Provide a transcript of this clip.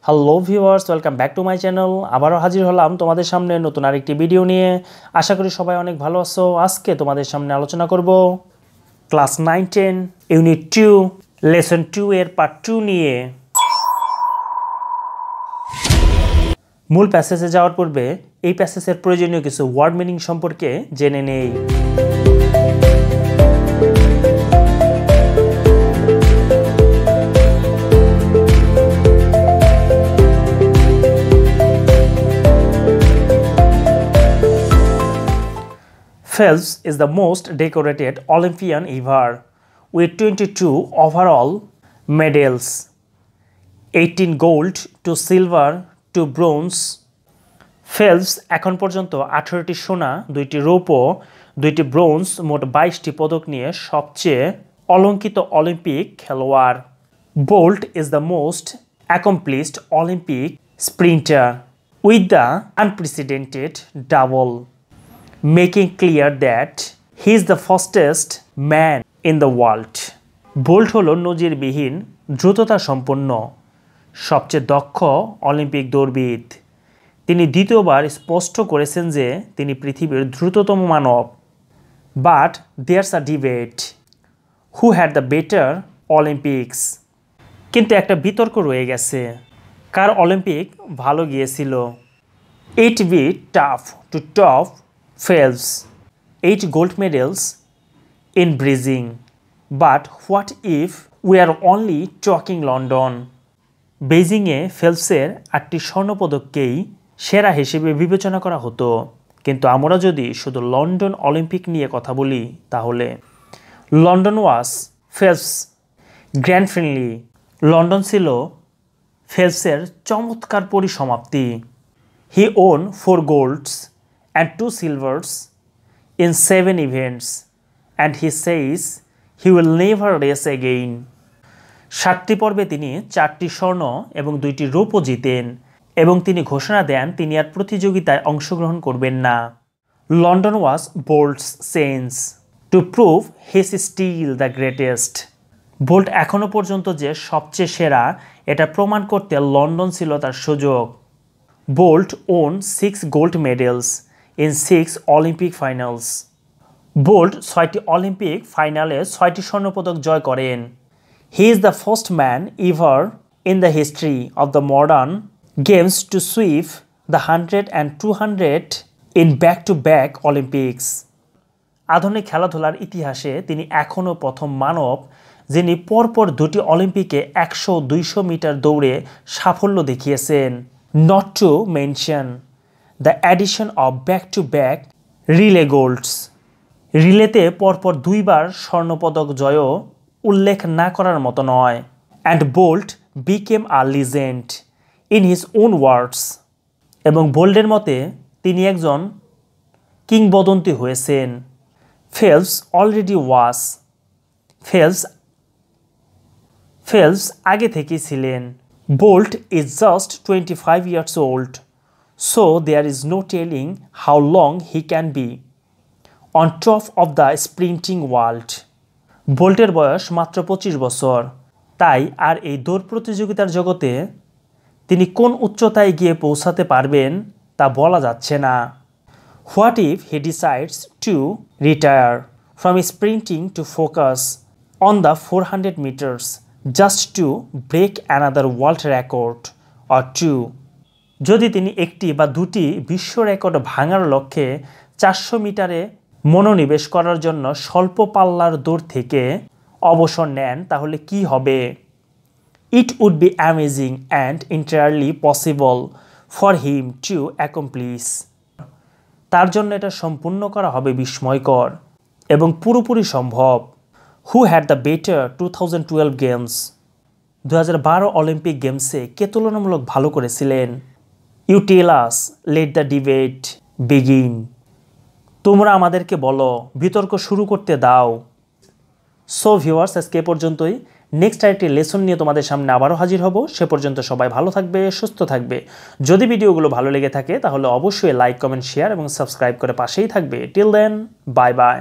Hello viewers, welcome back to my channel. আবারও হাজির হলাম তোমাদের সামনে নতুন আরেকটি ভিডিও নিয়ে। আশা করি সবাই অনেক ভালো আছো। আজকে তোমাদের সামনে আলোচনা করব ক্লাস 9-10 ইউনিট 2 লেসন 2 এর পার্ট 2 নিয়ে। মূল প্যাসেজে যাওয়ার পূর্বে এই প্যাসেজের প্রয়োজনীয় কিছু ওয়ার্ড মিনিং সম্পর্কে জেনে নেই। Phelps is the most decorated Olympian ever, with 22 overall medals, 18 gold, 2 silver, 2 bronze. Phelps এখন পর্যন্ত 18টি সোনা, 2টি রৌপ্য, 2টি ব্রোঞ্জ, মোট 22টি পদক নিয়ে সবচেয়ে অলঙ্কিত অলিম্পিক খেলোয়াড়। Bolt is the most accomplished Olympic sprinter with the unprecedented double, making clear that he is the fastest man in the world. Bolt হলো নজিরবিহীন দ্রুততা সম্পন্ন সবচেয়ে দক্ষ অলিম্পিক দৌড়বিদ। তিনি দ্বিতীয়বার স্পষ্ট করেছেন যে তিনি পৃথিবীর দ্রুততম মানব। But there's a debate who had the better Olympics. কিন্তু একটা বিতর্ক রয়ে গেছে, কার অলিম্পিক ভালো গিয়েছিল। It be tough to top Phelps 8 gold medals in breezing, but what if we are only talking London? বেজিংয়ে ফেলপসের 8টি স্বর্ণপদককেই সেরা হিসেবে বিবেচনা করা হতো, কিন্তু আমরা যদি শুধু লন্ডন অলিম্পিক নিয়ে কথা বলি তাহলে লন্ডন ওয়াজ ফেলপস গ্র্যান্ড ফিনালি। লন্ডন ছিল ফেলপসের চমৎকার পরিসমাপ্তি। হি on 4 golds and 2 silvers in 7 events, and he says he will never race again. 7টি পর্বে তিনি 4টি স্বর্ণ এবং 2টি রৌপ্য জিতেন এবং তিনি ঘোষণা দেন তিনি আর প্রতিযোগিতায় অংশগ্রহণ করবেন না। London was Bolt's chance to prove he's still the greatest. Bolt এখনও পর্যন্ত যে সবচেয়ে সেরা এটা প্রমাণ করতে লন্ডন ছিল তার সুযোগ। Bolt won 6 gold medals in 6 Olympic finals. Bolt 6টি অলিম্পিক ফাইনালে 6টি স্বর্ণপদক জয় করেন। He is the first man ever in the history of the modern games to sweep the 100 and 200 in back-to-back Olympics. আধুনিক খেলাধুলার ইতিহাসে তিনি এখনও প্রথম মানব যিনি পরপর 2টি অলিম্পিকে 100-200 মিটার দৌড়ে সাফল্য দেখিয়েছেন। Not to mention the addition of back-to-back relay golds. রিলেতে পরপর 2বার স্বর্ণপদক জয়ও উল্লেখ না করার মতো নয়। And Bolt became a legend in his own words. এবং বোল্টের মতে তিনি একজন কিংবদন্তি হয়েছেন। Phelps already was. Phelps আগে থেকেই ছিলেন। Bolt is just 25 years old. So there is no telling how long he can be on top of the sprinting world. বোল্টের বয়স মাত্র 25 বছর, তাই আর এই দৌড় প্রতিযোগিতার জগতে তিনি কোন উচ্চতায় গিয়ে পৌঁছাতে পারবেন তা বলা যাচ্ছে না। What if he decides to retire from sprinting to focus on the 400 meters just to break another world record or two? যদি তিনি একটি বা 2টি বিশ্ব রেকর্ড ভাঙার লক্ষ্যে 400 মিটারে মনোনিবেশ করার জন্য স্বল্প পাল্লার দৌড় থেকে অবসর নেন তাহলে কি হবে? It would be amazing and entirely possible for him to accomplish. তার জন্য এটা সম্পূর্ণ করা হবে বিস্ময়কর এবং পুরোপুরি সম্ভব। Who had the better 2012 games? 2012 Olympic গেমসে কে তুলনামূলক ভালো করেছিলেন? You tell us, let the debate begin. তোমরা আমাদেরকে বলো, বিতর্ক শুরু করতে দাও। সো ভিউয়ার্স, আজকে পর্যন্তই। নেক্সট আরেকটি লেসন নিয়ে তোমাদের সামনে আবারও হাজির হব। সে পর্যন্ত সবাই ভালো থাকবে, সুস্থ থাকবে। যদি ভিডিওগুলো ভালো লেগে থাকে তাহলে অবশ্যই লাইক, কমেন্ট, শেয়ার এবং সাবস্ক্রাইব করে পাশেই থাকবে। Till then, bye by.